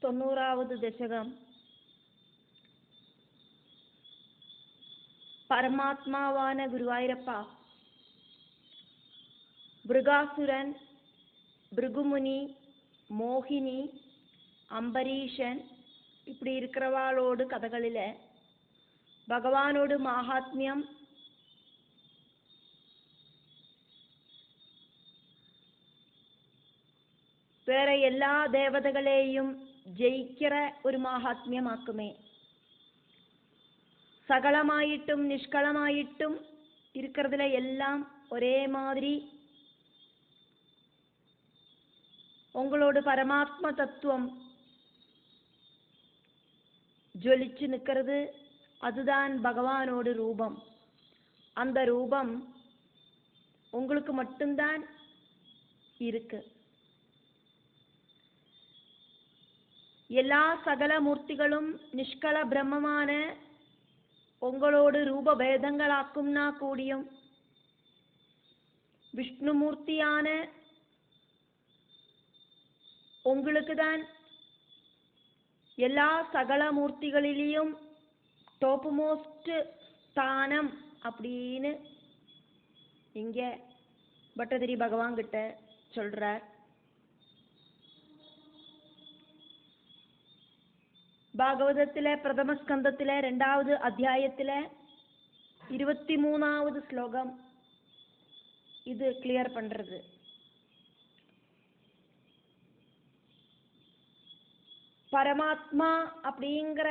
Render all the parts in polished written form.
90வது தசகம். பரமாத்மாவான குருவாயூரப்பா, பிருகாசுரன், பிருகுமுனி, மோகினி, அம்பரீஷன் இப்படி இருக்கிறவாளோடு கதைகளில் பகவானோடு மகாத்மியம், வேற எல்லா தேவதைகளையும் ஜெயிக்கிற ஒரு மகாத்மியமாக்குமே. சகலமாயிட்டும் நிஷ்களமாயிட்டும் இருக்கிறதுல எல்லாம் ஒரே மாதிரி உங்களோட பரமாத்ம தத்துவம் ஜொலிச்சு நிற்கிறது. அதுதான் பகவானோட ரூபம். அந்த ரூபம் உங்களுக்கு மட்டும்தான் இருக்கு. எல்லா சகல மூர்த்திகளும் நிஷ்கள பிரம்மமான உங்களோடு ரூப பேதங்களாக்கும்னா கூடியும் விஷ்ணுமூர்த்தியான உங்களுக்கு தான் எல்லா சகல மூர்த்திகளிலையும் டாப் மோஸ்ட் ஸ்தானம் அப்படின்னு இங்க பட்டதிரி பகவான் கிட்ட சொல்றார். பாகவதத்தில பிரதம ஸ்கந்தத்தில 2வது அத்தியாயத்தில 23வது ஸ்லோகம் இது கிளியர் பண்றது. பரமாத்மா அப்படிங்கிற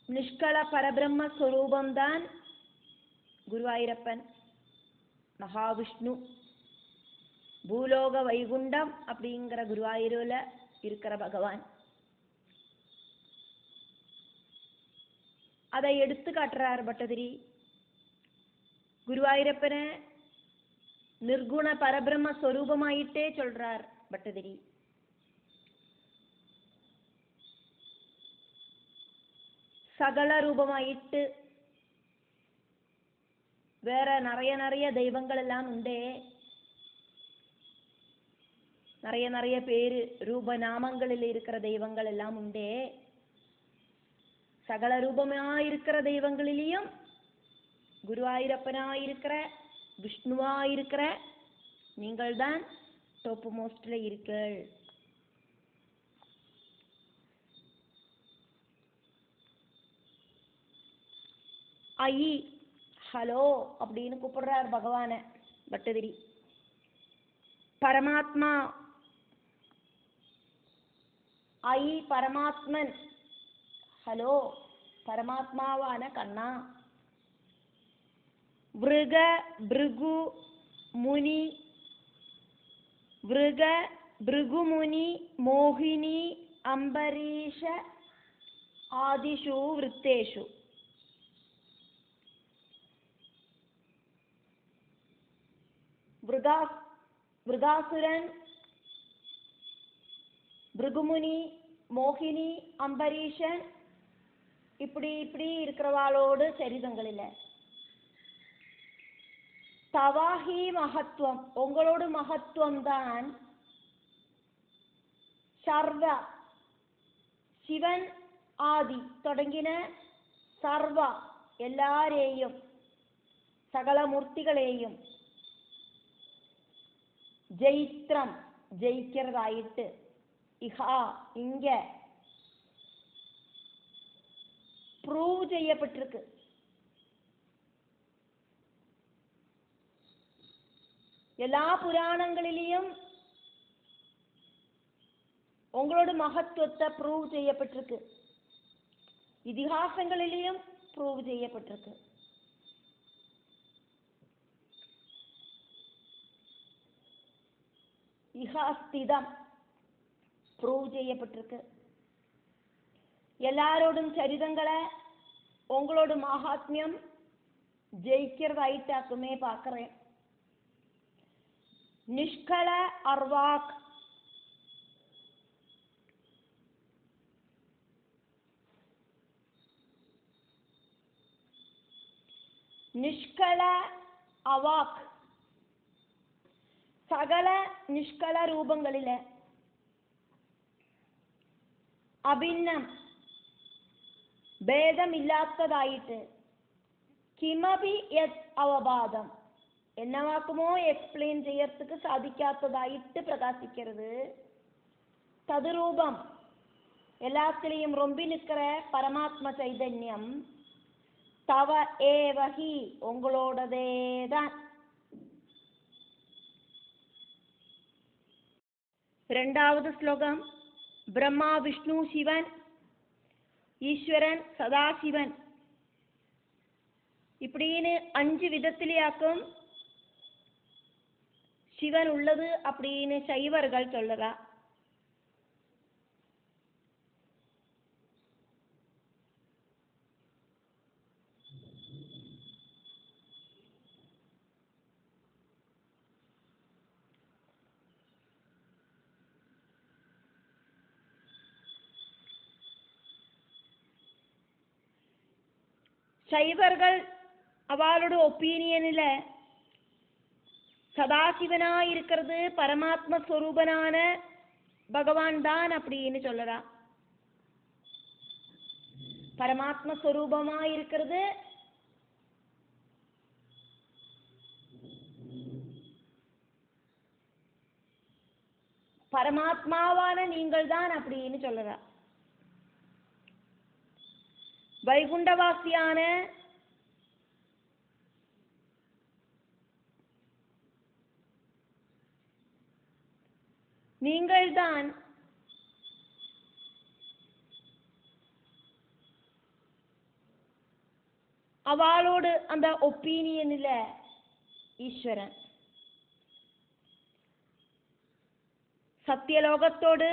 நிஷ்கள பரபிரம்ம ஸ்வரூபம்தான் குருவாயூரப்பன், மகாவிஷ்ணு. பூலோக வைகுண்டம் அப்படிங்கிற குருவாயூரில் இருக்கிற பகவான். அதை எடுத்து காட்டுறார் பட்டதிரி. குருவாயூரப்பனை நிர்குண பரபிரம்ம ஸ்வரூபமாயிட்டே சொல்றார் பட்டதிரி. சகல ரூபமாயிட்டு வேற நிறைய தெய்வங்கள் எல்லாம் உண்டே, நிறைய பேரு ரூப நாமங்களில் இருக்கிற தெய்வங்கள் எல்லாம் உண்டே. சகல ரூபமாயிருக்கிற தெய்வங்களிலேயும் குருவாயூரப்பனாயிருக்கிற விஷ்ணுவாயிருக்கிற நீங்கள் தான் டாப் மோஸ்ட்ல இருக்கீள். ஐ ஹலோ அப்படின்னு கூப்பிடுறார் பகவான பட்டதிரி. பரமாத்மா ஐ பரமாத்மன், ஹலோ பரமாத்மாவான கண்ணா. விருக பிருகு முனி, விருக பிருகுமுனி மோகினி அம்பரீஷ ஆதிஷு விருத்தேஷு. விருகாசுரன், பிருகுமுனி, மோகினி, அம்பரீஷன் இப்படி இருக்கிறவாளோடு சரிதங்களில் தவாஹி மகத்துவம், உங்களோட மகத்துவம் தான் சர்வ சிவன் ஆதி தொடங்கின சர்வ எல்லாரேயும் சகல மூர்த்திகளையும் ஜெயித்ரம் ஜெயிக்கிறதாயிட்டு இஹா இங்க ப்ரூவ் செய்யப்பட்டிருக்கு. எல்லா புராணங்களிலையும் உங்களோட மகத்துவத்தை ப்ரூவ் செய்யப்பட்டிருக்கு. இதிகாசங்களிலையும் ப்ரூவ் செய்யப்பட்டிருக்கு. இஹாஸ்திதம் ப்ரூவ் செய்யப்பட்டிருக்கு. எல்லாரோடும் சரிதங்களை உங்களோட மகாத்மியம் ஜெயிக்கிறதாயிட்டாக்குமே பார்க்கிறேன். நிஷ்கள அர்வாக், நிஷ்கள அவாக், சகல நிஷ்கள ரூபங்களில അഭിന്നം ഭേദമില്ലാത്തതായിട്ട് കിമപി യത് അവബാധം എന്നവാക്കുമോ എക്സ്പ്ലെയിൻ ചെയ്യறதுக்கு സാധിക്കാത്തതായിട്ട് பிரகாசிக்கிறது. ததுரூபம் எல்லாத்திலையும் ரொம்பி நிற்கிற பரமாத்ம சைதன்யம் தவ ஏவஹி உங்களோடதேதான். இரண்டாவது ஸ்லோகம் பிரம்மா விஷ்ணு சிவன் ஈஸ்வரன் சதாசிவன் இப்படின்னு 5 விதத்திலேயாக்கும் சிவன் உள்ளது அப்படின்னு சைவர்கள் சொல்லுறா. சைவர்கள் அவளோட ஒப்பீனியனில் சதாசிவனாயிருக்கிறது பரமாத்ம ஸ்வரூபனான பகவான் தான் அப்படின்னு சொல்லறா. பரமாத்ம ஸ்வரூபமாயிருக்கிறது பரமாத்மாவான நீங்கள் தான் அப்படின்னு சொல்லறா. வைகுண்டவாசியான நீங்கள்தான் அவளோடு அந்த ஒப்பீனியனில் ஈஸ்வரன். சத்தியலோகத்தோடு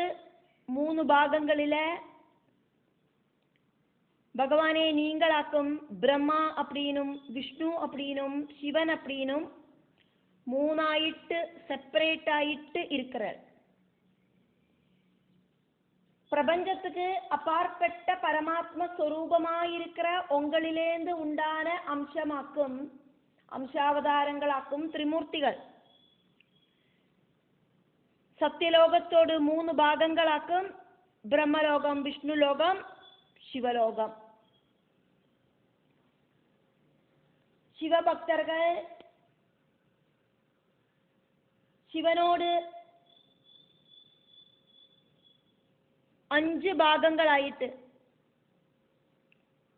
3 பாகங்களில் பகவானே நீங்களாக்கும் பிரம்மா அப்படின்னும் விஷ்ணு அப்படின்னும் சிவன் அப்படின்னும் 3ஆயிட்டு செப்பரேட் ஆயிட்டு இருக்கிறார். பிரபஞ்சத்துக்கு அப்பாற்பட்ட பரமாத்ம ஸ்வரூபமாயிருக்கிற உங்களிலேந்து உண்டான அம்சமாக்கும் அம்சாவதாரங்களாக்கும் திரிமூர்த்திகள். சத்தியலோகத்தோடு 3 பாகங்களாக்கும் பிரம்மலோகம் விஷ்ணுலோகம் சிவலோகம். சிவபக்தர்கள் சிவனோடு 5 பாகங்களாயிட்டு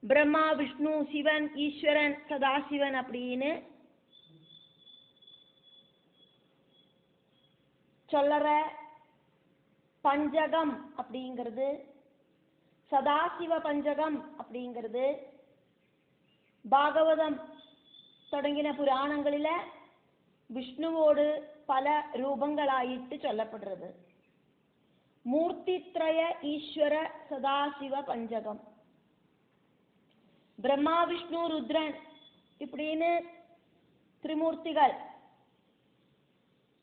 பிரம்மா விஷ்ணு சிவன் ஈஸ்வரன் சதாசிவன் அப்படின்னு சொல்லற பஞ்சகம் அப்படிங்கிறது சதாசிவ பஞ்சகம் அப்படிங்கிறது பாகவதம் தொடங்கின புராணங்களில் விஷ்ணுவோடு பல ரூபங்களாயிட்டு சொல்லப்படுறது. மூர்த்தித்ரய ஈஸ்வர சதாசிவ பஞ்சகம். பிரம்மா விஷ்ணு ருத்ரன் இப்படின்னு திரிமூர்த்திகள்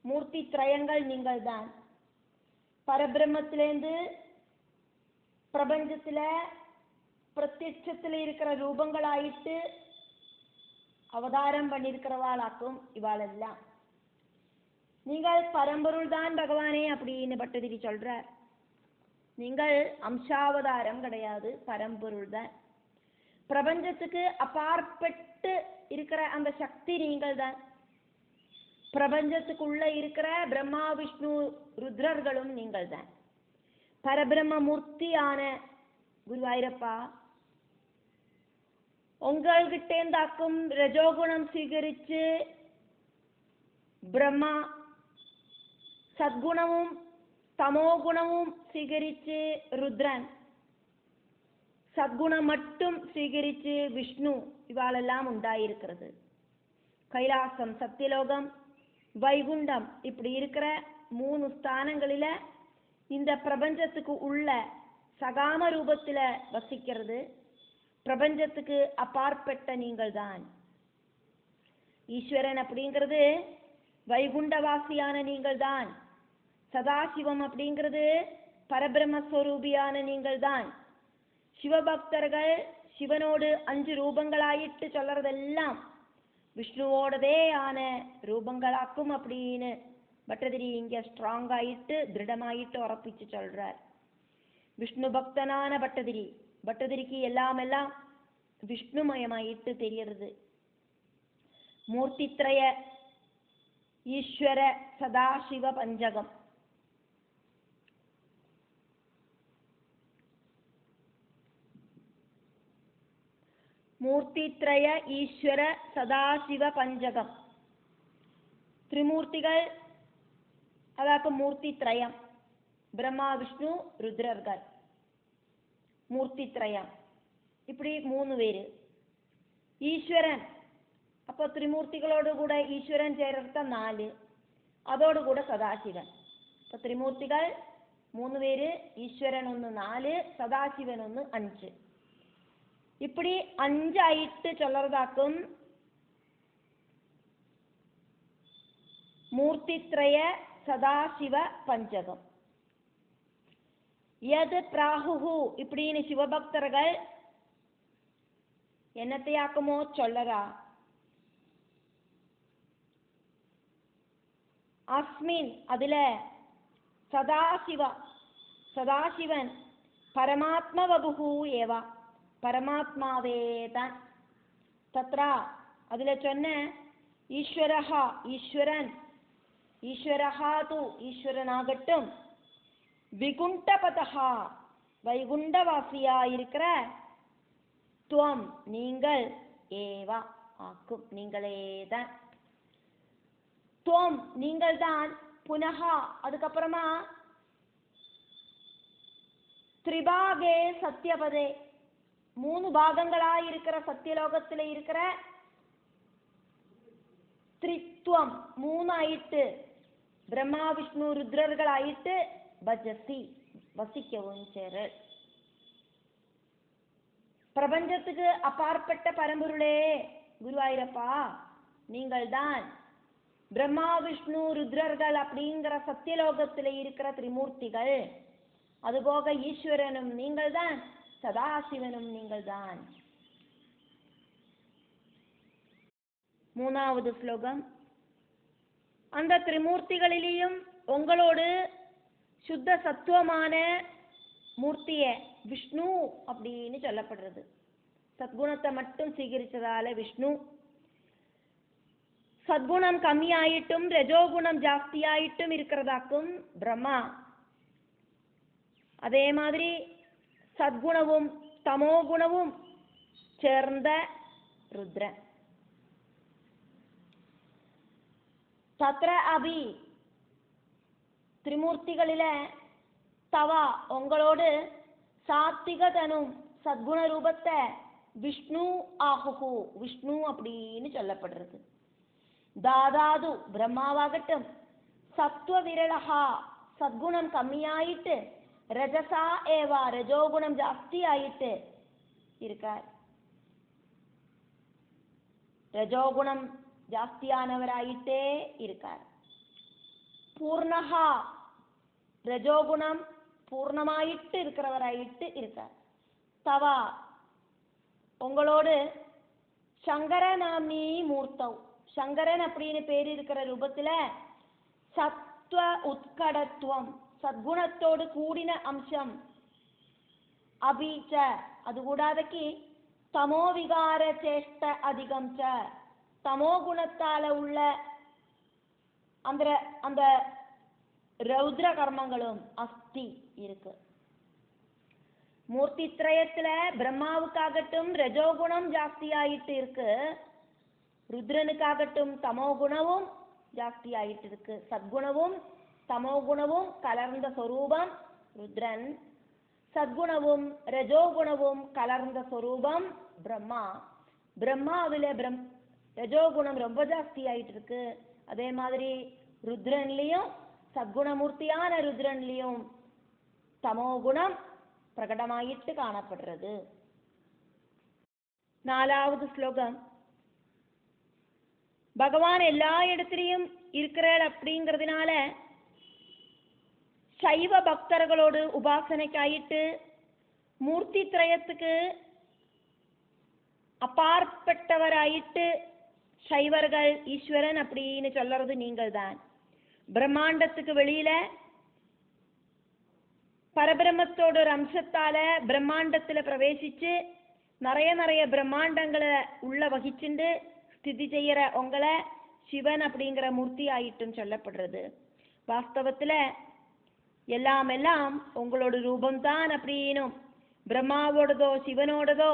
மூர்த்தி திரயங்கள் நீங்கள் தான். பரபிரம்மத்திலேருந்து பிரபஞ்சத்தில் பிரத்யட்சத்தில் இருக்கிற ரூபங்களாயிட்டு அவதாரம் பண்ணியிருக்கிறவாளாக்கும் இவாளெல்லாம். நீங்கள் பரம்பொருள் தான் பகவானே அப்படின்னு பட்டதிரி சொல்றார். நீங்கள் அம்சாவதாரம் கிடையாது, பரம்பொருள் தான். பிரபஞ்சத்துக்கு அப்பாற்பட்டு இருக்கிற அந்த சக்தி நீங்கள் தான். பிரபஞ்சத்துக்குள்ள இருக்கிற பிரம்மா விஷ்ணு ருத்ரர்களும் நீங்கள் தான். பரபிரம்ம மூர்த்தியான குருவாயூரப்பா உங்கள்கிட்டேந்தாக்கும் ரஜோகுணம் சீகரிச்சு பிரம்மா சத்குணமும் தமோகுணமும் சீகரிச்சு ருத்ரன் சத்குணம் மட்டும் சீகரிச்சு விஷ்ணு இவாளெல்லாம் உண்டாயிருக்கிறது. கைலாசம் சத்தியலோகம் வைகுண்டம் இப்படி இருக்கிற 3 ஸ்தானங்களில் இந்த பிரபஞ்சத்துக்கு உள்ள சகாம ரூபத்தில் வசிக்கிறது பிரபஞ்சத்துக்கு அப்பாற்பட்ட நீங்கள் தான். ஈஸ்வரன் அப்படிங்கிறது வைகுண்டவாசியான நீங்கள் தான். சதாசிவம் அப்படிங்கிறது பரபிரம்மஸ்வரூபியான நீங்கள் தான். சிவபக்தர்கள் சிவனோடு 5 ரூபங்களாயிட்டு சொல்றதெல்லாம் விஷ்ணுவோடதே ஆன ரூபங்களாக்கும் அப்படின்னு பட்டதிரி இங்கே ஸ்ட்ராங் ஆயிட்டு திருடமாயிட்டு உறப்பிச்சு சொல்றார். விஷ்ணு பக்தனான பட்டதிரி. பட்டதிரிக்கு எல்லாம் விஷ்ணுமயமாயிட்டு தெரியறது. மூர்த்தித்ரய ஈஸ்வர சதாசிவ பஞ்சகம். மூர்த்தித்ரய ஈஸ்வர சதாசிவ பஞ்சகம். திரிமூர்த்திகள், அதாவது மூர்த்தித்ரயம், பிரம்மா விஷ்ணு ருத்ரர்கள், மூர்த்தித்ரயம். இப்படி 3 பேரு. ஈஸ்வரன், அப்போ திரிமூர்த்திகளோடு கூட ஈஸ்வரன் ചേർത്ത 4, அதோடு கூட சதாசிவன். இப்போ திரிமூர்த்திகள் 3 பேரு, ஈஸ்வரன் 1 4, சதாசிவன் 1 5. இப்படி 5 ആയിട്ട് ചൊല്ലறதாக்கும் மூர்த்தித்ரய சதாசிவ பஞ்சகம். யத் பிராஹு, இப்படின்னு சிவபக்தர்கள் என்னத்தையாக்குமோ சொல்லறா. அஸ்மின், அதுல சதாசிவன் பரமாத்ம வபுஹு ஏவா, பரமாத்மாவேதான். தத்ரா, அதுல சொன்ன ஈஸ்வரஹா, ஈஸ்வரன், ஈஸ்வரஹா து, ஈஸ்வரனாகட்டும், விகுண்டபதஹா, வைகுண்டவாசியா இருக்கிற, துவம், நீங்கள், ஏவா, ஆக்கும், நீங்களேதான். துவம், நீங்கள் தான், புனஹா, அதுக்கப்புறமா திரிபாகே சத்யபதே, 3 பாகங்களா இருக்கிற சத்தியலோகத்தில் இருக்கிற த்ரித்வம் 3 ஆயிட்டு பிரம்மா விஷ்ணு ருத்ரர்கள் ஆயிட்டு பஜசி, வசிக்கவும் சேரு. பிரபஞ்சத்துக்கு அப்பாற்பட்ட பரம்பொருளே குருவாயூரப்பா, நீங்கள் தான் பிரம்மா விஷ்ணு ருத்ரர்கள் அப்படிங்கிற சத்தியலோகத்தில் இருக்கிற திரிமூர்த்திகள். அதுபோக ஈஸ்வரனும் நீங்கள் தான், சதாசிவனும் நீங்கள் தான். 3வது ஸ்லோகம். அந்த திரிமூர்த்திகளிலேயும் உங்களோடு சுத்த சத்துவமான மூர்த்திய விஷ்ணு அப்படின்னு சொல்லப்படுறது. சத்குணத்தை மட்டும் சீகரிச்சதால விஷ்ணு. சத்குணம் கம்மியாயிட்டும் ரஜோகுணம் ஜாஸ்தியாயிட்டும் இருக்கிறதாக்கும் பிரம்மா. அதே மாதிரி சத்குணவும் தமோ குணவும் சேர்ந்த ருத்ரன். தத்ர அபி, திரிமூர்த்திகளில தவா, உங்களோடு சாத்விகதனும் சத்குண ரூபத்தை விஷ்ணு ஆகுகு, விஷ்ணு அப்படின்னு சொல்லப்படுறது. தாதாது, பிரம்மாவாகட்டும், சத்வ விரலஹா, சத்குணம் கம்மியாயிட்டு, ரஜசா ஏவா, ரஜோகுணம் ஜாஸ்தி ஆயிட்டு இருக்கார். ரஜோகுணம் ஜாஸ்தியானவராயிட்டே இருக்கார். பூர்ணஹா, ரஜோகுணம் பூர்ணமாயிட்டு இருக்கிறவராயிட்டு இருக்கார். தவா, உங்களோடு சங்கர நாம்னி மூர்த்தவ், சங்கரன் அப்படின்னு பேர் இருக்கிற ரூபத்துல சத்வ உத்கடத்துவம், சத்குணத்தோடு கூடின அம்சம், அபீச்ச, அது கூடாதக்கு தமோ விகார சேஷ்ட அதிகம் ச, தமோ குணத்தால உள்ள அந்த ரௌத்ர கர்மங்களும் அஸ்தி இருக்கு. மூர்த்தித்ரயத்துல பிரம்மாவுக்காகட்டும் ரஜோகுணம் ஜாஸ்தி ஆயிட்டு இருக்கு, ருத்ரனுக்காகட்டும் தமோ குணமும் ஜாஸ்தி ஆயிட்டு இருக்கு. சத்குணவும் தமோ குணவும் கலர்ந்த சொரூபம் ருத்ரன், சத்குணவும் ரஜோகுணவும் கலர்ந்த சொரூபம் பிரம்மா. பிரம்மாவில ரஜோகுணம் ரொம்ப ஜாஸ்தி ஆயிட்டு இருக்கு. அதே மாதிரி ருத்ரன்லயும் சத்குணமூர்த்தியான ருத்ரன்லயும் தமோ குணம் பிரகடமாயிட்டு காணப்படுறது. 4வது ஸ்லோகம். பகவான் எல்லா இடத்திலையும் இருக்கிறார் அப்படிங்கிறதுனால சைவ பக்தர்களோடு உபாசனைக்காயிட்டு மூர்த்தி திரயத்துக்கு அப்பாற்பட்டவராயிட்டு சைவர்கள் ஈஸ்வரன் அப்படின்னு சொல்றது நீங்கள் தான். பிரம்மாண்டத்துக்கு வெளியில பரபிரம்மத்தோட ஒரு அம்சத்தால பிரம்மாண்டத்துல பிரவேசிச்சு நிறைய பிரம்மாண்டங்களை உள்ள வகிச்சுண்டு ஸ்திதி செய்யற உங்களை சிவன் அப்படிங்கிற மூர்த்தி ஆயிட்டும் சொல்லப்படுறது. வாஸ்தவத்துல எல்லாம் உங்களோட ரூபம்தான் அப்படின்னும் பிரம்மாவோடதோ சிவனோடதோ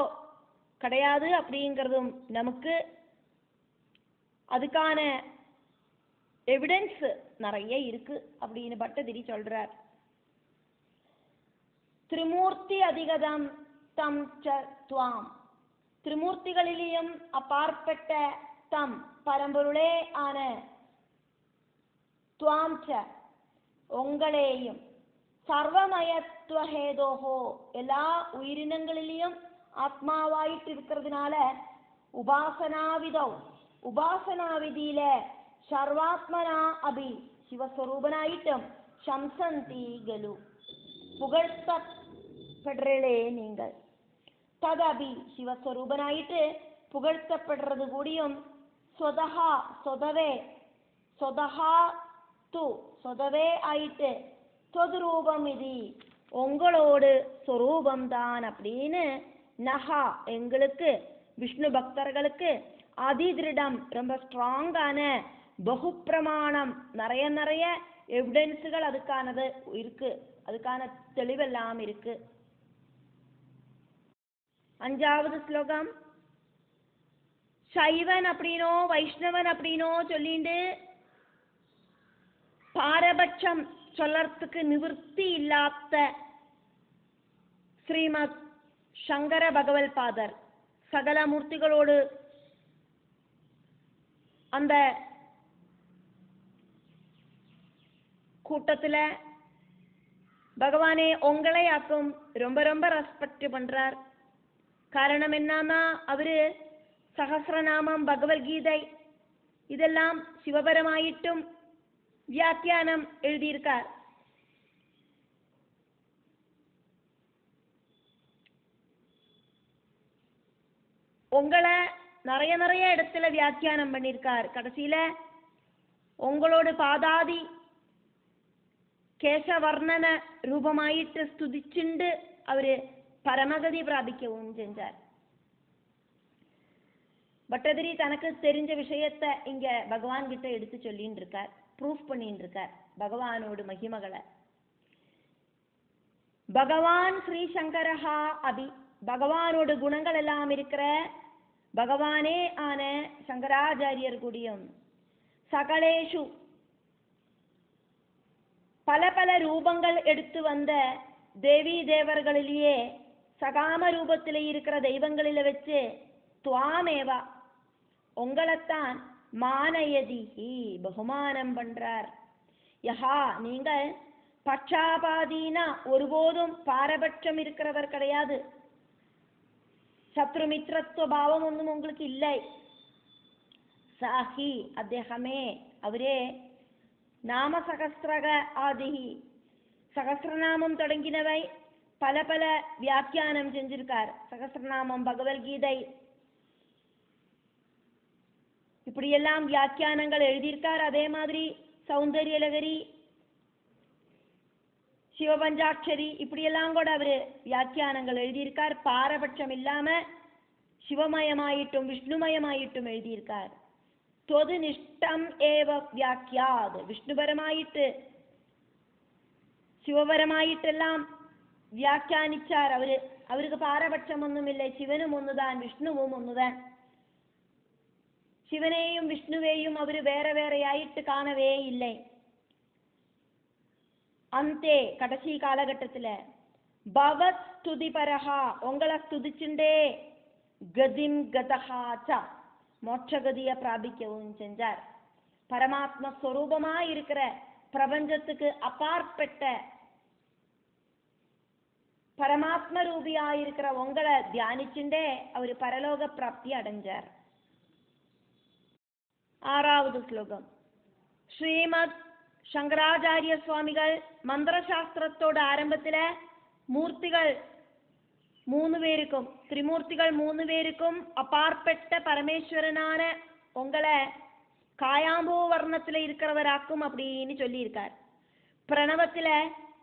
கிடையாது அப்படிங்கிறதும் நமக்கு அதுக்கான எவிடன்ஸ் நிறைய இருக்கு அப்படின்னு பட்டதிரி சொல்றார். திரிமூர்த்தி அதிகதம் தம் ச துவாம், திரிமூர்த்திகளிலேயும் அப்பாற்பட்ட தம் பரம்பொருளே ஆன துவாம் ச உங்களேயும் சர்வமயத்துவஹேதோஹோ எல்லா உயிரினங்களிலேயும் ஆத்மாவாயிட்டு இருக்கிறதுனால உபாசனா விதியில சர்வாத்மனா அபி சிவஸ்வரூபனாயிட்டும் சம்சந்தி கலு புகழ்த்தப்படுறே நீங்கள். ததபி சிவஸ்வரூபனாயிட்டு புகழ்த்தப்படுறது கூடியும் சொதவே ஆயிட்டு தொதுரூபம் இது உங்களோடு சொரூபம்தான் அப்படின்னு நகா எங்களுக்கு விஷ்ணு பக்தர்களுக்கு அதிதிருடம் ரொம்ப ஸ்ட்ராங்கான பகுப்பிரமாணம் நிறைய எவிடன்ஸுகள் அதுக்கானது இருக்கு, அதுக்கான தெளிவெல்லாம் இருக்கு. 5வது ஸ்லோகம். சைவன் அப்படின்னோ வைஷ்ணவன் அப்படின்னோ சொல்லிண்டு பாரபட்சம் சொல்லறதுக்கு நிவர்த்தி இல்லாத ஸ்ரீமத் சங்கர பகவல் பாதர் சகல மூர்த்திகளோடு அந்த கூட்டத்துல பகவானே உங்களை ஆக்கும் ரொம்ப ரெஸ்பெக்ட் பண்றார். காரணம் என்னன்னா அவரு சகஸ்ரநாமம் பகவத்கீதை இதெல்லாம் சிவபரமாயிட்டும் வியாக்கியானம் எழுதியிருக்கார். உங்களை நிறைய இடத்துல வியாக்கியானம் பண்ணியிருக்கார். கடைசியில உங்களோட பாதாதி கேசவர்ணன ரூபமாயிட்டு ஸ்துதிச்சுண்டு அவரு பரமகதி பிராபிக்கவும் செஞ்சார். பட்டதிரி தனக்கு தெரிஞ்ச விஷயத்த இங்க பகவான் கிட்ட எடுத்து சொல்லின்னு இருக்கார், ப்ரூஃப் பண்ணிட்டு இருக்கார் பகவானோட மகிமகளை. பகவான் ஸ்ரீ சங்கரஹா அபி பகவானோட குணங்கள் எல்லாம் இருக்கிற பகவானே ஆன சங்கராச்சாரியர் கூடியும் சகலேஷு பல ரூபங்கள் எடுத்து வந்த தேவி தேவர்களிலேயே சகாம ரூபத்தில் இருக்கிற தெய்வங்களில வச்சு துவாமேவா உங்களைத்தான் மானயதிஹி பகுமானம் பண்றார். யஹா நீங்கள் பட்சாபாதீனா ஒருபோதும் பாரபட்சம் இருக்கிறவர் கிடையாது, சத்ருமித்ரத்துவ பாவம் ஒன்றும் உங்களுக்கு இல்லை. சாஹி അദ്ദേഹமே அவரே நாம சகஸ்ரக ஆதிஹி சகஸ்ரநாமம் தொடங்கினவை பல வியாக்கியானம் செஞ்சிருக்கார். சகஸ்ரநாமம் பகவத்கீதை இப்படியெல்லாம் வியாக்கியானங்கள் எழுதியிருக்கார். அதே மாதிரி சௌந்தர்யலகரி சிவபஞ்சாட்சரி இப்படியெல்லாம் கூட அவரு வியாக்கியானங்கள் எழுதியிருக்கார். பாரபட்சம் இல்லாம சிவமயமாயிட்டும் விஷ்ணுமயமாயிட்டும் எழுதியிருக்கார். தொது நிஷ்டம் ஏவ வியாக்கியாது விஷ்ணுபரமாயிட்டு சிவபரமாயிட்டெல்லாம் வியாக்கியானிச்சார். அவருக்கு பாரபட்சம் ஒன்றும் இல்லை, சிவனும் ஒண்ணுதான் விஷ்ணுவும் ஒண்ணுதான். சிவனையும் விஷ்ணுவையும் அவரு வேறையாயிட்டு காணவே இல்லை. அந்தே கடைசி காலகட்டத்துல பவத் ஸ்துதிபரஹா உங்களை ஸ்துதிச்சுண்டே கதிம் கதஹாச்சா மோட்சகதிய பிராபிக்கவும் செஞ்சார். பரமாத்ம ஸ்வரூபமா இருக்கிற பிரபஞ்சத்துக்கு அப்பாற்பட்ட பரமாத்ம ரூபியாயிருக்கிற உங்களை தியானிச்சுண்டே அவரு பரலோக பிராப்தி அடைஞ்சார். 6வது ஸ்லோகம். ஸ்ரீமத் சங்கராச்சாரிய சுவாமிகள் மந்திர சாஸ்திரத்தோட ஆரம்பத்துல மூர்த்திகள் 3 பேருக்கும் திரிமூர்த்திகள் 3 பேருக்கும் அப்பாற்பட்ட பரமேஸ்வரனான உங்களை காயாம்பூ வர்ணத்துல இருக்கிறவராக்கும் அப்படின்னு சொல்லியிருக்கார். பிரணவத்துல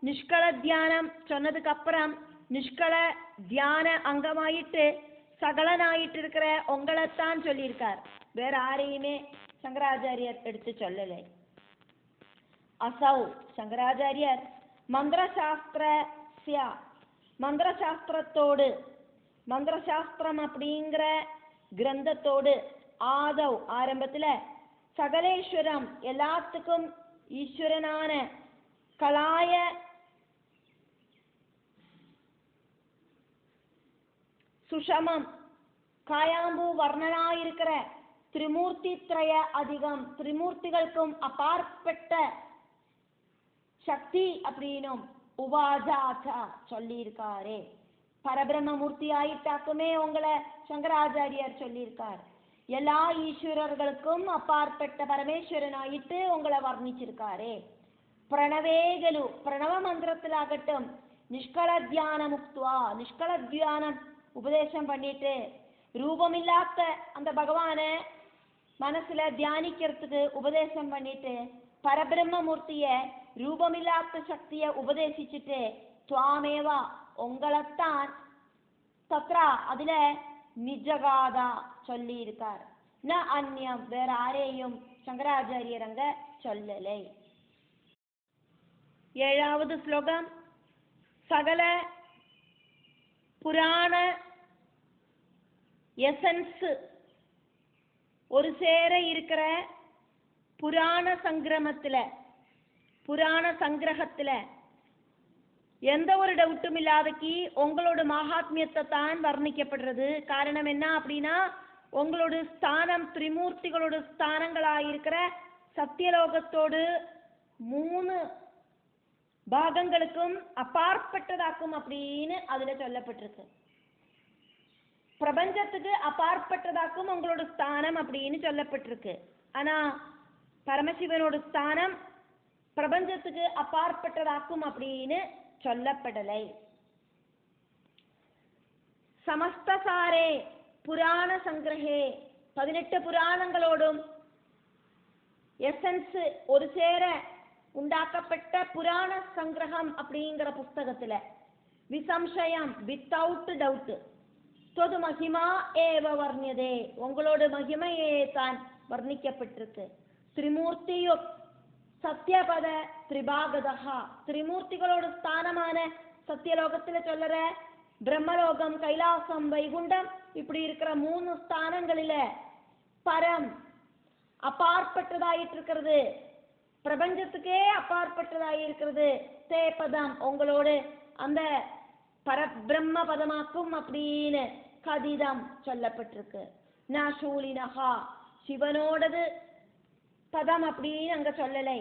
நிஷ்கள தியானம் சொன்னதுக்கு அப்புறம் நிஷ்கள தியான அங்கமாயிட்டு சகலனாயிட்டு இருக்கிற உங்களைத்தான் சொல்லியிருக்கார். வேற யாரையுமே சங்கராச்சாரியர் எடுத்து சொல்லலை. அசௌ சங்கராச்சாரியர் மந்திரசாஸ்திரத்தோடு மந்திரசாஸ்திரம் அப்படிங்கிற கிரந்தத்தோடு ஆதவ் ஆரம்பத்துல சகலேஸ்வரம் எல்லாத்துக்கும் ஈஸ்வரனான கலாய சுஷமம் காயாம்பு வர்ணனாயிருக்கிற திரிமூர்த்தி திரய அதிகம் திரிமூர்த்திகளுக்கும் அப்பாற்பட்ட சக்தி அப்படின்னும் உபாஜாச்சா சொல்லியிருக்காரே. பரபிரம்ம மூர்த்தி ஆயிட்டாக்குமே உங்களை சங்கராச்சாரியார் சொல்லியிருக்கார். எல்லா ஈஸ்வரர்களுக்கும் அப்பாற்பட்ட பரமேஸ்வரன் ஆயிட்டு உங்களை வர்ணிச்சிருக்காரே. பிரணவேகலு பிரணவ மந்திரத்திலாகட்டும் நிஷ்கள தியான முக்துவா நிஷ்கள தியானம் உபதேசம் பண்ணிட்டு ரூபமில்லாத அந்த பகவான மனசுல தியானிக்கிறதுக்கு உபதேசம் பண்ணிட்டு பரபிரம்ம மூர்த்திய ரூபமில்லாத சக்திய உபதேசிச்சுட்டு துவாமேவா உங்களைத்தான் தத்ரா அதுல நிஜகாதா சொல்லி இருக்கார். ந அந்நியம் வேற யாரையும் சங்கராச்சாரியர் அங்க சொல்லலை. 7வது ஸ்லோகம் சகல புராண எசன்ஸ் ஒரு சேர இருக்கிற புராண சங்கிரகத்துல எந்த ஒரு டவுட்டும் இல்லாதக்கி உங்களோட மகாத்மியத்தை தான் வர்ணிக்கப்படுறது. காரணம் என்ன அப்படின்னா உங்களோட ஸ்தானம் திரிமூர்த்திகளோட ஸ்தானங்களாயிருக்கிற சத்தியலோகத்தோடு 3 பாகங்களுக்கும் அப்பாற்பட்டதாக்கும் அப்படின்னு அதுல சொல்லப்பட்டிருக்கு. பிரபஞ்சத்துக்கு அப்பாற்பட்டதாக்கும் உங்களோட ஸ்தானம் அப்படின்னு சொல்லப்பட்டிருக்கு. ஆனா பரமசிவனோட ஸ்தானம் பிரபஞ்சத்துக்கு அப்பாற்பட்டதாக்கும் அப்படின்னு சொல்லப்படலை. சமஸ்தசாரே புராண சங்கிரகே 18 புராணங்களோடும் எசன்ஸ் ஒரு சேர உண்டாக்கப்பட்ட புராண சங்கிரகம் அப்படிங்கிற புஸ்தகத்துல விசம்சயம் வித்தவுட் டவுட் தொது மகிமா ஏவ வர்ணியதே உங்களோட மகிமையே தான் வர்ணிக்கப்பட்டிருக்கு. திரிமூர்த்தியோ சத்யபத திரிபாகதா திரிமூர்த்திகளோட ஸ்தானமான சத்தியலோகத்துல சொல்லற பிரம்மலோகம் கைலாசம் வைகுண்டம் இப்படி இருக்கிற 3 ஸ்தானங்களில பரம் அப்பாற்பட்டதாயிட்டு இருக்கிறது, பிரபஞ்சத்துக்கே அப்பாற்பட்டதாயிருக்கிறது. தே பதம் உங்களோடு அந்த பரபிரம்ம பதமாக்கும் அப்படின்னு கதிதம் சொல்லப்பட்டிருக்கு. நூலினகா சிவனோடது பதம் அப்படின்னு அங்க சொல்லலை.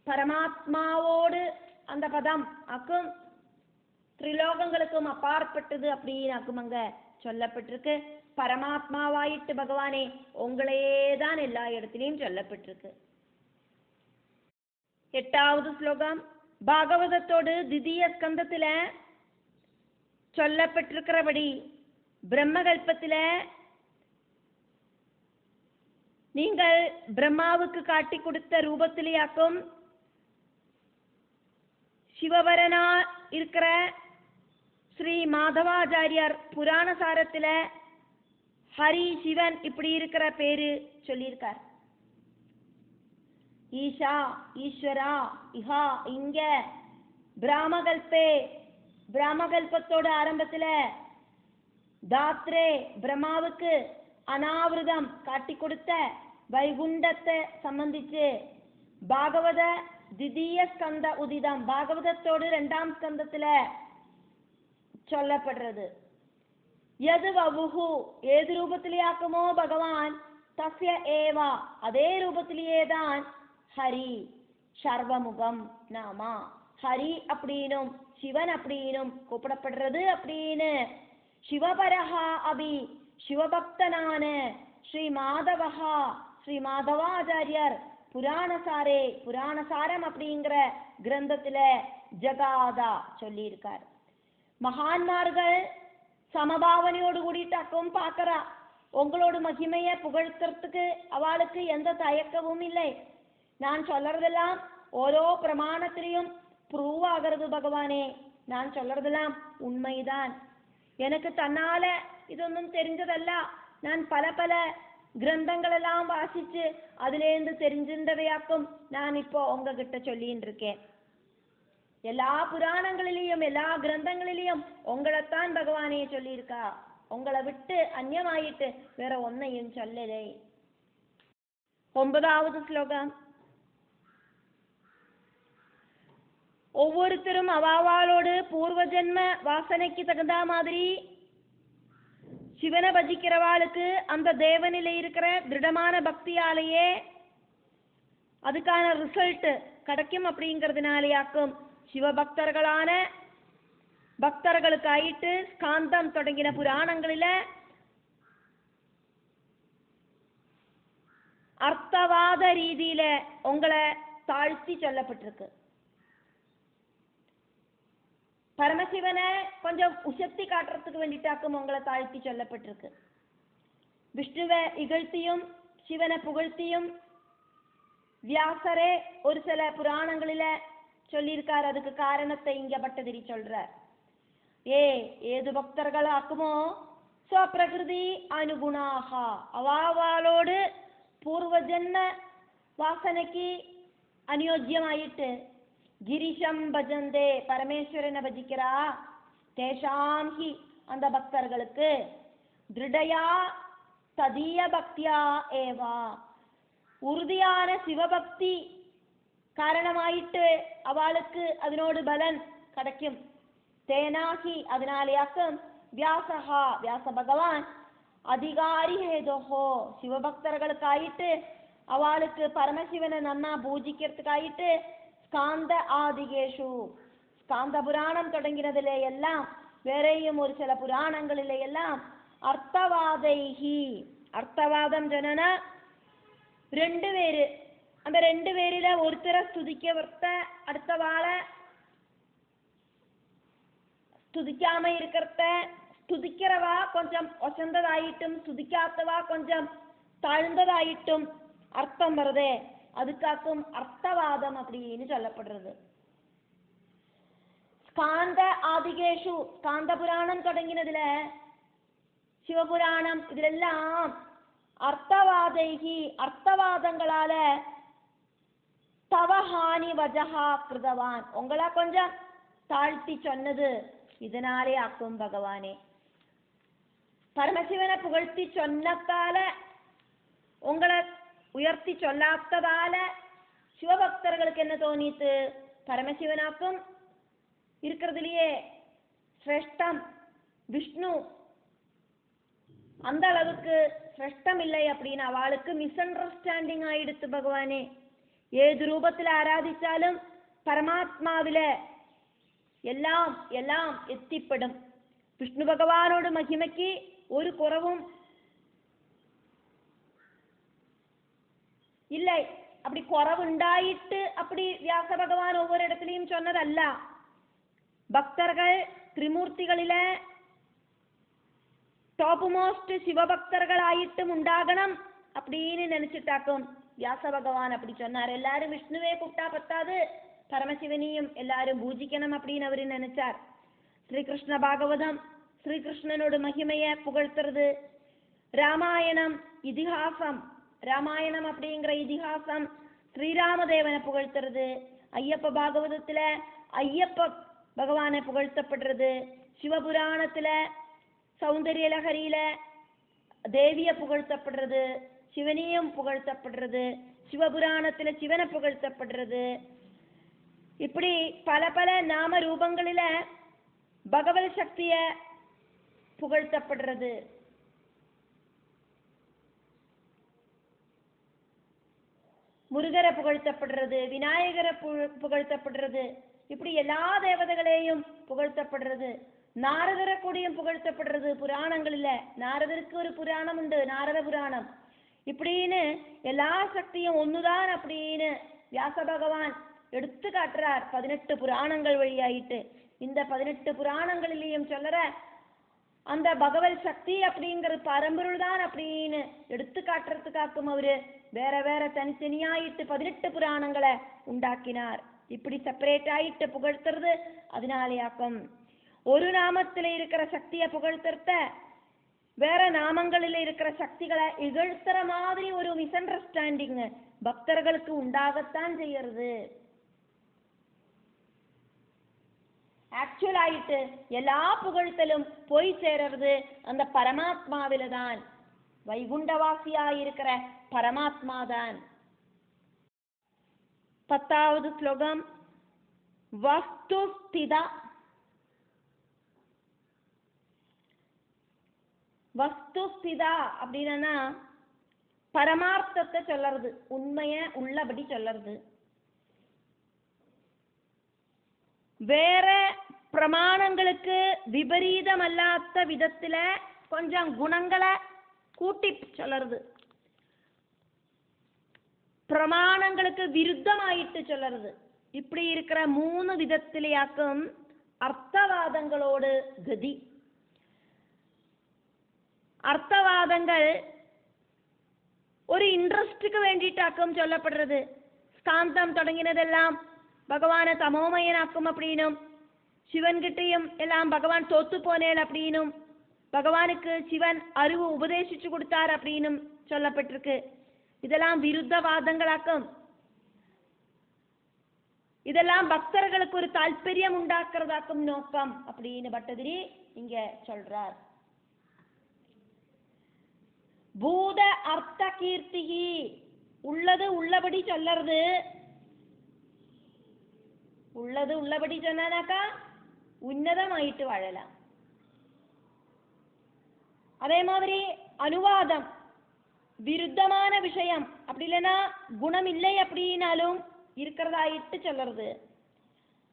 பரமாத்மாவோடு அந்த பதம் அக்கும் திரிலோகங்களுக்கும் அப்பாற்பட்டது அப்படின்னு அக்கும் அங்க சொல்லப்பட்டிருக்கு. பரமாத்மாவாயிட்டு பகவானே உங்களையே தான் எல்லா இடத்திலையும் சொல்லப்பட்டிருக்கு. 8வது ஸ்லோகம் பாகவதத்தோடு திதிய ஸ்கந்தத்துல சொல்லப்பட்டிருக்கிறபடி பிரம்மகல்பத்துல நீங்கள் பிரம்மாவுக்கு காட்டி கொடுத்த ரூபத்திலேயாக்கும் சிவபரனா இருக்கிற ஸ்ரீ மாதவாச்சாரியார் புராண சாரத்துல ஹரி சிவன் இப்படி இருக்கிற பேரு சொல்லியிருக்கார். ஈஷா ஈஸ்வரா இஹா இங்க பிராமகல்பே பிராமகல்பத்தோட ஆரம்பத்துல தாத்ரே பிரம்மாவுக்கு அனாவிரதம் காட்டி கொடுத்த வைகுண்டத்தை சம்பந்திச்சு பாகவத திதிய ஸ்கந்த உதிதம் பாகவதத்தோடு 2ஆம் ஸ்கந்தத்துல சொல்லப்படுறது. எது வவுஹு ஏது ரூபத்திலேயாக்குமோ பகவான் தஸ்ய ஏவா அதே ரூபத்திலேயேதான் ஹரி சர்வமுகம் நாமா ஹரி அப்படின்னும் சிவன் அப்படின்னும் கூப்பிடப்படுறது அப்படின்னு சிவபரஹா அபி சிவபக்தனான ஸ்ரீ மாதவாச்சாரியர் புராணசாரே புராணசாரம் அப்படிங்கிற கிரந்தத்துல ஜகாதா சொல்லியிருக்கார். மகான்மார்கள் சமபாவனையோடு கூடிட்டாக்கும் பார்க்கறா. உங்களோட மகிமைய புகழ்த்துறதுக்கு அவளுக்கு எந்த தயக்கமும் இல்லை. நான் சொல்றதெல்லாம் ஓரோ பிரமாணத்திலையும் ப்ரூவ் ஆகிறது பகவானே. நான் சொல்றதெல்லாம் உண்மைதான். எனக்கு தன்னால இதொன்னும் தெரிஞ்சதல்ல. நான் பல பல கிரந்தங்கள் எல்லாம் வாசிச்சு அதுலேருந்து தெரிஞ்சின்றவையாக்கும் நான் இப்போ உங்ககிட்ட சொல்லின்னு இருக்கேன். எல்லா புராணங்களிலையும் எல்லா கிரந்தங்களிலையும் உங்களைத்தான் பகவானே சொல்லியிருக்கா. உங்களை விட்டு அந்நியமாயிட்டு வேற ஒன்னையும் சொல்லலை. 9வது ஸ்லோகம். ஒவ்வொருத்தரும் அவாவாளோடு பூர்வ ஜென்ம வாசனைக்கு தகுந்த மாதிரி சிவனை பஜிக்கிறவாளுக்கு அந்த தேவனில இருக்கிற திருடமான பக்தியாலேயே அதுக்கான ரிசல்ட் கிடைக்கும். அப்படிங்கிறதுனாலேயாக்கும் சிவபக்தர்களான பக்தர்களுக்காயிட்டு ஸ்காந்தம் தொடங்கின புராணங்களில அர்த்தவாத ரீதியில உங்களை தாழ்த்தி சொல்லப்பட்டிருக்கு. பரமசிவனை கொஞ்சம் உசத்தி காட்டுறதுக்கு வேண்டிட்டாக்கும் உங்களை தாழ்த்தி சொல்லப்பட்டிருக்கு. விஷ்ணுவை இகழ்த்தியும் சிவனை புகழ்த்தியும் வியாசரே ஒரு சில புராணங்களில சொல்லியிருக்காரு. அதுக்கு காரணத்தை இங்க பட்டதிரி சொல்றார். ஏது பக்தர்களாக்குமோ ஸ்வபிரகிருதி அனுகுணாக அவாவாளோடு பூர்வ ஜென்ம வாசனைக்கு அநியோஜ்யமாயிட்டு கிரிஷம் பஜந்தே பரமேஸ்வரனை பஜிக்கிறா. தேஷாம் ஹி அந்த பக்தர்களுக்கு திருடயா ததீய பக்தியா ஏவா உறுதியான சிவபக்தி காரணமாயிட்டு அவளுக்கு அதனோடு பலன் கிடைக்கும். தேனாகி அதனாலேயாக்கும் வியாசகா வியாச பகவான் அதிகாரி ஹேதோஹோ சிவபக்தர்களுக்காயிட்டு அவளுக்கு பரமசிவனை நன்னா பூஜிக்கிறதுக்காயிட்டு ஸ்காந்த ஆதிகேஷு ஸ்காந்த புராணம் தொடங்கினதுல எல்லாம் வேறையும் ஒரு சில புராணங்களில எல்லாம் அர்த்தவாதைஹி அர்த்தவாதம் ஜனன 2 பேரு. அந்த 2 பேரில ஒருத்தரை ஸ்துதிக்க அடுத்த வாழை ஸ்துதிக்காம இருக்கிறத ஸ்துதிக்கிறவா கொஞ்சம் ஒசந்ததாயிட்டும் ஸ்துதிக்காத்தவா கொஞ்சம் தாழ்ந்ததாயிட்டும் அர்த்தம் வருதே. அதுக்காக்கும் அர்த்தவாதம் அப்படின்னு சொல்லப்படுறது. ஸ்காந்த ஆதிகேஷு ஸ்காந்த புராணம் தொடங்கினதுல சிவபுராணம் இதுலெல்லாம் அர்த்தவாதைகி அர்த்தவாதங்களால தவஹானி வஜஹா கிருதவான் உங்களை கொஞ்சம் தாழ்த்தி சொன்னது இதனாலே ஆக்கும் பகவானே. பரமசிவனை புகழ்த்தி சொன்னதால உங்களை உயர்த்தி சொல்லாததால சிவபக்தர்களுக்கு என்ன தோணித்து பரமசிவனாக்கும் இருக்கிறதுலயே சிரேஷ்டம் விஷ்ணு அந்த அளவுக்கு சிரேஷ்டம் இல்லை அப்படின்னு அவளுக்கு மிஸ் அண்டர்ஸ்டாண்டிங் ஆயிடுத்து. பகவானே ஏது ரூபத்தில் ஆராதிச்சாலும் பரமாத்மாவில எல்லாம் எல்லாம் எத்திப்படும். விஷ்ணு பகவானோட மகிமைக்கு ஒரு குறவும் இல்லை. அப்படி குறவு உண்டாயிட்டு அப்படி வியாச பகவான் ஒவ்வொரு இடத்துலையும் சொன்னதல்ல. பக்தர்கள் திரிமூர்த்திகளில டாப் மோஸ்ட் சிவபக்தர்கள் ஆயிட்டும் உண்டாகணும் அப்படின்னு நினைச்சிட்டாக்கும் வியாச பகவான் அப்படி சொன்னார். எல்லாரும் விஷ்ணுவே கூப்பிட்டா பத்தாது பரமசிவனையும் எல்லாரும் பூஜிக்கணும் அப்படின்னு அவரு நினைச்சார். ஸ்ரீகிருஷ்ண பாகவதம் ஸ்ரீகிருஷ்ணனோட மகிமையை புகழ்த்துறது. ராமாயணம் இதிகாசம் ராமாயணம் அப்படிங்கிற இதிகாசம் ஸ்ரீராமதேவனை புகழ்த்துறது. ஐயப்ப பாகவதத்துல ஐயப்ப பகவானை புகழ்த்தப்படுறது. சிவபுராணத்துல சௌந்தரிய லஹரியில தேவிய புகழ்த்தப்படுறது. சிவனையும் புகழ்த்தப்படுறது. சிவபுராணத்துல சிவனை புகழ்த்தப்படுறது. இப்படி பல பல நாம ரூபங்களில பகவத் சக்திய புகழ்த்தப்படுறது. முருகரை புகழ்த்தப்படுறது. விநாயகரை புகழ்த்தப்படுறது. இப்படி எல்லா தேவதைகளையும் புகழ்த்தப்படுறது. நாரதரை கூடியும் புகழ்த்தப்படுறது புராணங்களில. நாரதருக்கு ஒரு புராணம் உண்டு, நாரத புராணம். இப்படின்னு எல்லா சக்தியும் ஒண்ணுதான் அப்படின்னு வியாச பகவான் எடுத்து காட்டுறார் 18 புராணங்கள் வழியாயிட்டு. இந்த 18 புராணங்களிலையும் சொல்லற அந்த பகவத் சக்தி அப்படிங்கிற பரம்பொருள் தான் அப்படின்னு எடுத்து காட்டுறதுக்காக்கும் அவரு வேற வேற தனித்தனியாயிட்டு 18 புராணங்களை உண்டாக்கினார். இப்படி செப்பரேட் ஆயிட்டு புகழ்த்துறது அதனாலேயாக்கும். ஒரு நாமத்துல இருக்கிற சக்தியை புகழ்த்துறத வேற நாமங்களில் இருக்கிற சக்திகளை இகழ்த்துற மாதிரி ஒரு மிஸ் அண்டர்ஸ்டாண்டிங் பக்தர்களுக்கு உண்டாகத்தான் செய்யறது. ஆக்சுவல் ஆயிட்டு எல்லா புகழ்த்தலும் போய் சேர்றது அந்த பரமாத்மாவில தான், வைகுண்டவாசியா இருக்கிற பரமாத்மா தான். 10வது ஸ்லோகம். வஸ்துஸ்திதா. வஸ்துஸ்திதா அப்படின்னா பரமார்த்தத்தை சொல்லறது, உண்மைய உள்ளபடி சொல்லறது. வேற பிரமாணங்களுக்கு விபரீதம் அல்லாத விதத்துல கொஞ்சம் குணங்களை கூட்டி சொல்லறது, பிரமாணங்களுக்கு விருத்தமாயிட்டு சொல்லறது. இப்படி இருக்கிற 3 விதத்திலேயாக்கும் அர்த்தவாதங்களோடு கதி. அர்த்தவாதங்கள் ஒரு இன்ட்ரெஸ்டுக்கு வேண்டிட்டாக்கும் சொல்லப்படுறது. ஸ்காந்தம் தொடங்கினதெல்லாம் பகவானை தமோமயனாக்கும் அப்படின்னும், சிவன்கிட்டையும் எல்லாம் பகவான் தோத்து போனேன் அப்படின்னும், பகவானுக்கு சிவன் அறிவு உபதேசிச்சு கொடுத்தார் அப்படின்னும் சொல்லப்பட்டிருக்கு. இதெல்லாம் விருத்தவாதங்களாக்கும். இதெல்லாம் பக்தர்களுக்கு ஒரு தாற்பயம் உண்டாக்குறதாக்கும் நோக்கம் அப்படின்னு பட்டதிரி இங்க சொல்றார். பூத அர்த்த கீர்த்திகி, உள்ளது உள்ளபடி சொல்லறது. உள்ளது உள்ளபடி சொன்னாக்கா உன்னதமாயிட்டு வாழலாம். அதே மாதிரி அனுவாதம், விருத்தமான விஷயம் அப்படி இல்லைன்னா குணம் இல்லை அப்படின்னாலும் இருக்கிறதாயிட்டு சொல்றது.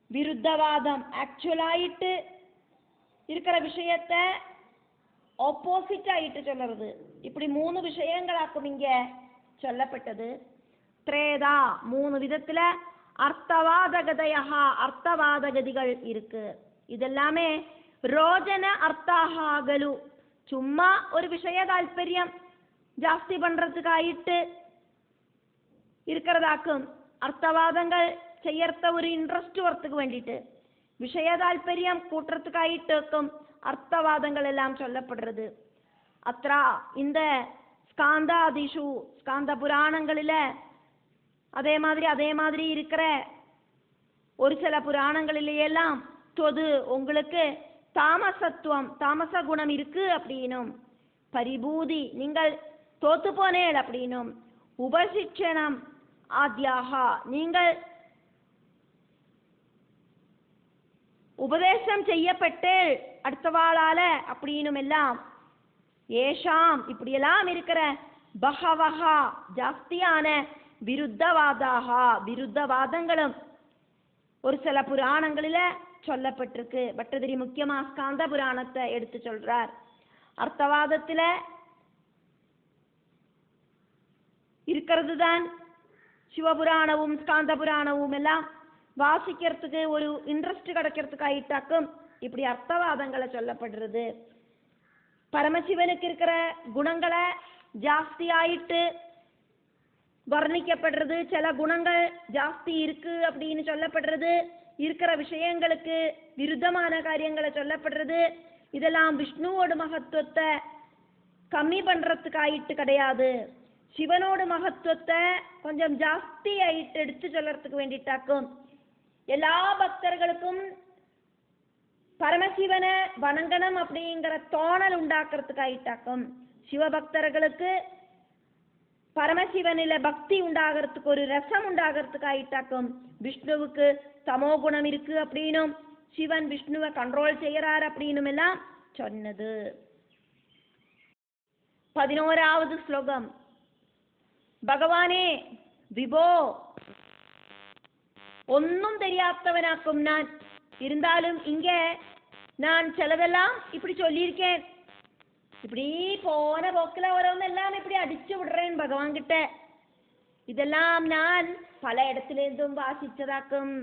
விருத்தவாதம் ஆக்சுவலாயிட்டு இருக்கிற விஷயத்தை ஆப்போசிட் ஆயிட்டு சொல்றது. இப்படி 3 விஷயங்களாக்கும் இங்க சொல்லப்பட்டது. திரேதா 3 விதத்துல அர்த்தவாதகதையா, அர்த்தவாதகதிகள் இருக்கு. இதெல்லாமே ரோஜன அர்த்தாகலு, சும்மா ஒரு விஷய தாற்பயம் ஜாஸ்தி பண்றதுக்காயிட்டு இருக்கிறதாக்கும். அர்த்தவாதங்கள் செய்யறத ஒரு இன்ட்ரெஸ்ட் வரத்துக்கு வேண்டிட்டு, விஷய தாற்பயம் கூட்டுறதுக்காயிட்டுக்கும் அர்த்தவாதங்கள் எல்லாம் சொல்லப்படுறது. அத்ரா இந்த ஸ்காந்தாதிஷு, ஸ்காந்த புராணங்களில அதே மாதிரி இருக்கிற ஒரு சில புராணங்களிலேயெல்லாம் தொது உங்களுக்கு தாமசத்துவம், தாமச குணம் இருக்கு அப்படின்னும், பரிபூதி நீங்கள் தோத்து போனேள் அப்படின்னும், உபசிக்ஷணம் ஆத்யாகா நீங்கள் உபதேசம் செய்யப்பட்டு அடுத்தவாளால அப்படின்னும் எல்லாம், ஏஷாம் இப்படியெல்லாம் இருக்கிற பகவஹா ஜாஸ்தியான விருத்தவாதாகா, விருத்தவாதங்களும் ஒரு சில புராணங்களில சொல்லப்பட்டிருக்கு. பட்டதிரி முக்கியமா ஸ்காந்த புராணத்தை எடுத்து சொல்றார். அர்த்தவாதத்துல இருக்கிறது தான் சிவபுராணமும் ஸ்காந்த புராணமும் எல்லாம் வாசிக்கிறதுக்கு ஒரு இன்ட்ரெஸ்ட் கிடைக்கிறதுக்கு ஆயிட்டாக்கும் இப்படி அர்த்தவாதங்களை சொல்லப்படுறது. பரமசிவனுக்கு இருக்கிற குணங்களை ஜாஸ்தி ஆயிட்டு வர்ணிக்கப்படுறது, சில குணங்கள் ஜாஸ்தி இருக்கு அப்படின்னு சொல்லப்படுறது, இருக்கிற விஷயங்களுக்கு விருத்தமான காரியங்களை சொல்லப்படுறது. இதெல்லாம் விஷ்ணுவோட மகத்துவத்தை கம்மி பண்றதுக்கு ஆயிட்டு கிடையாது, சிவனோட மகத்துவத்தை கொஞ்சம் ஜாஸ்தி ஆயிட்டு எடுத்து சொல்லறதுக்கு வேண்டிட்டாக்கும். எல்லா பக்தர்களுக்கும் பரமசிவனை வணங்கணும் அப்படிங்கிற தோணல் உண்டாக்குறதுக்கு ஆயிட்டாக்கும். சிவபக்தர்களுக்கு பரமசிவனில பக்தி உண்டாகிறதுக்கு ஒரு ரசம் உண்டாகிறதுக்கு ஆயிட்டாக்கும். விஷ்ணுவுக்கு தமோ குணம் இருக்கு அப்படின்னும், சிவன் விஷ்ணுவை கண்ட்ரோல் செய்யறார் அப்படின்னும் எல்லாம் சொன்னது. 11வது ஸ்லோகம். பகவானே விபோ, ஒன்னும் தெரியாதவனாக்கும் நான், இருந்தாலும் இங்க நான் சிலதெல்லாம் இப்படி சொல்லியிருக்கேன், இப்படி போன போக்கில் வரவங்க எல்லாம் இப்படி அடிச்சு விடுறேன் பகவான் கிட்ட. இதெல்லாம் நான் பல இடத்திலிருந்தும் வாசிச்சதாக்கும்,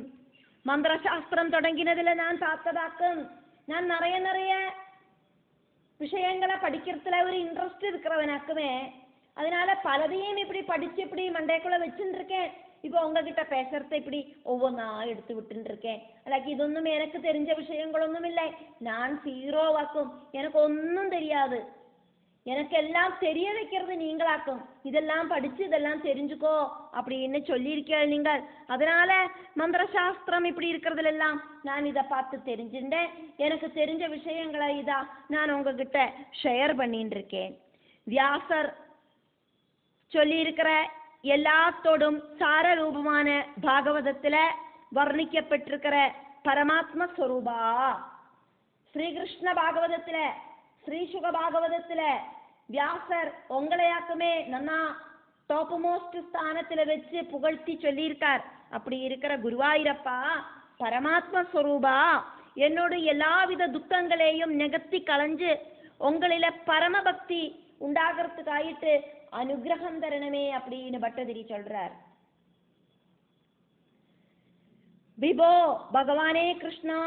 மந்திர சாஸ்திரம் தொடங்கினதுல நான் பார்த்ததாக்கும். நான் நிறைய விஷயங்களை படிக்கிறதுல ஒரு இன்ட்ரெஸ்ட் இருக்கிறவனாக்குமே. அதனால பலதையும் இப்படி படிச்சு இப்படி மண்டைக்குள்ள வச்சுட்டு இருக்கேன். இப்போ உங்ககிட்ட பேசுறத இப்படி ஒவ்வொன்றா எடுத்து விட்டுன்னு இருக்கேன். அல்லாக்கி ഇതൊന്നും எனக்கு தெரிஞ்ச விஷயங்களொன்னும் இல்லை. நான் ஜீரோவாக்கும். எனக்கு ஒன்றும் தெரியாது. எனக்கு எல்லாம் தெரிய வைக்கிறது நீங்களாக்கும். இதெல்லாம் படிச்சு இதெல்லாம் தெரிஞ்சுக்கோ அப்படின்னு சொல்லியிருக்கீங்க நீங்கள். அதனால மந்திர சாஸ்திரம் இப்படி இருக்கிறதுல எல்லாம் நான் இதை பார்த்து தெரிஞ்சுட்டேன். எனக்கு தெரிஞ்ச விஷயங்களை இதா நான் உங்ககிட்ட ஷேர் பண்ணிட்டு இருக்கேன். வியாசர் சொல்லியிருக்கிற எல்லாத்தோடும் சாரரூபமான பாகவதத்துல வர்ணிக்கப்பட்டிருக்கிற பரமாத்ம ஸ்வரூபா ஸ்ரீகிருஷ்ண பாகவதத்துல ஸ்ரீசுக பாகவதத்துல வியாசர் உங்களையாக்குமே நன்னா டாப் மோஸ்ட் ஸ்தானத்துல வச்சு புகழ்த்தி சொல்லியிருக்கார். அப்படி இருக்கிற குருவாயூரப்பா பரமாத்ம ஸ்வரூபா என்னோட எல்லாவித துக்கங்களையும் நிகழ்த்தி களைஞ்சு உங்களில பரமபக்தி உண்டாகிறதுக்காயிட்டு அனுகிரகம் தரணமே அப்படின்னு பட்டதிரி சொல்றார். விபோ பகவானே கிருஷ்ணா,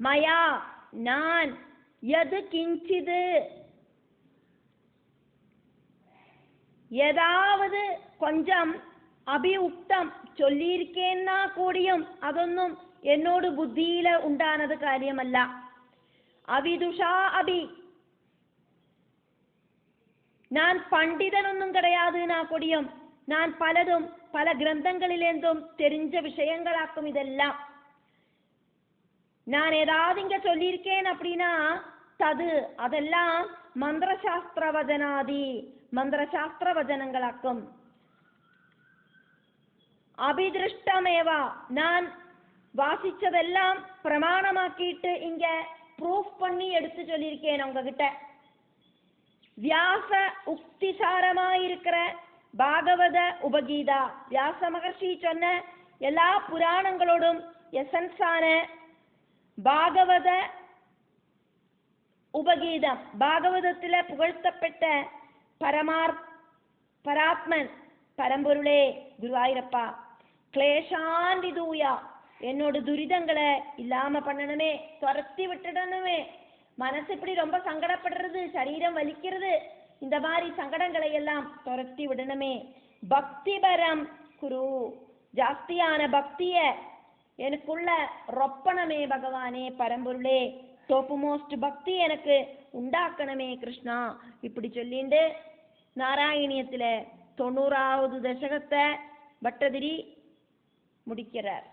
மயா நான் எது கிஞ்சிது ஏதாவது கொஞ்சம் அபியுக்தம் சொல்லியிருக்கேன்னா கூடியும் அതൊന്നും என்னோடு புத்தியில உண்டானது காரியமல்ல. அவிதுஷா அபி நான் பண்டிதனொன்னும் கிடையாதுன்னா கூடியும் நான் பலதும் பல கிரந்தங்களிலேருந்தும் தெரிஞ்ச விஷயங்களாக்கும் இதெல்லாம். நான் ஏதாவது இங்க சொல்லியிருக்கேன் அப்படின்னா தது அதெல்லாம் மந்திர சாஸ்திர வச்சனாதி மந்திர சாஸ்திர வச்சனங்களாக்கும். அபிதிருஷ்டமேவா நான் வாசிச்சதெல்லாம் பிரமாணமாக்கிட்டு இங்க ப்ரூஃப் பண்ணி எடுத்து சொல்லியிருக்கேன் உங்ககிட்ட. வியாச உக்திசாரமாயிருக்கிற பாகவத உபகீதா வியாச மகர்ஷி சொன்ன எல்லா புராணங்களோடும் எசன்ஸான பாகவத உபகீதம் பாகவதத்துல புகழ்த்தப்பட்ட பராத்மன் பரம்பொருளே குருவாயூரப்பா கிளேஷான் விதூயா என்னோட துரிதங்களை இல்லாம பண்ணணுமே, துரத்தி விட்டுடணுமே. மனசு இப்படி ரொம்ப சங்கடப்படுறது, சரீரம் வலிக்கிறது, இந்த மாதிரி சங்கடங்களை எல்லாம் துரத்தி விடணுமே. பக்திபரம் குரு ஜாஸ்தியான பக்திய எனக்குள்ள ரொப்பணமே பகவானே பரம்பொருளே, டோப்பு மோஸ்ட் பக்தி எனக்கு உண்டாக்கணுமே கிருஷ்ணா. இப்படி சொல்லிண்டு நாராயணியத்துல 90வது தசகத்தை பட்டதிரி முடிக்கிறார்.